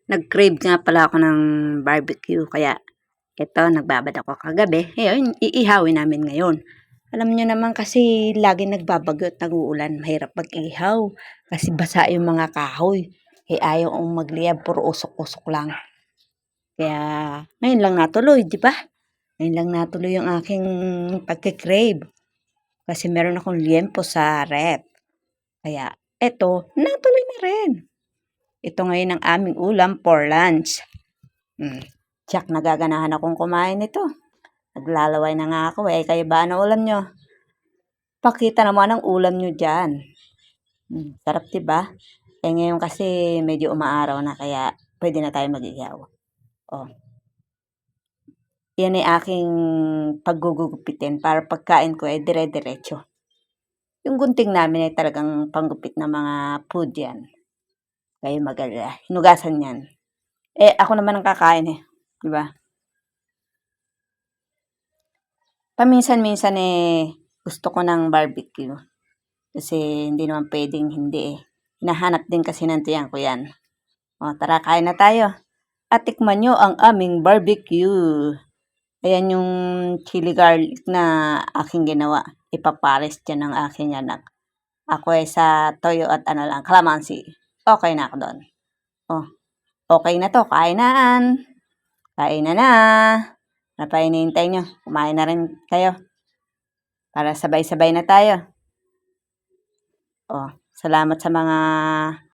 Nag-crave nga pala ako ng barbecue kaya ito nagbabad ako kagabi. Ngayon, iihawin namin ngayon. Alam niyo naman kasi lagi nagbabagyo at nag-uulan. Mahirap mag-ihaw kasi basa yung mga kahoy. Ayaw kong magliyab, puro usok-usok lang. Kaya ngayon lang natuloy, di ba? Ngayon lang natuloy yung aking pagkikrave. Kasi meron akong liempo sa rep. Kaya eto, natuloy na rin. Ito ngayon ang aming ulam for lunch. Tiyak nagaganahan akong kumain nito. Naglalaway na nga ako eh. Kayo ba ano ulam nyo? Pakita naman ang ulam nyo dyan. Sarap diba? Ngayon kasi medyo umaaraw na kaya pwede na tayo mag-ihaw. Oh. Yan ay aking paggugupitin para pagkain ko ay dire-diretso. Yung gunting namin ay talagang panggupit ng mga food yan. Kayo mag-alala. Hinugasan yan. Ako naman ang kakain eh. Diba? Paminsan-minsan gusto ko ng barbecue. Kasi hindi naman pwedeng hindi eh. Hinahanap din kasi ng tiyan ko yan. Tara, kain na tayo. At tikman nyo ang aming barbecue. Ayan yung chili garlic na aking ginawa. Ipapares dyan ng aking anak. Ako ay sa toyo at kalamansi. Okay na ako doon. Okay na to, kainaan. Kain na. Ano pa hinihintay nyo? Kumain na rin kayo. Para sabay-sabay na tayo. Salamat sa mga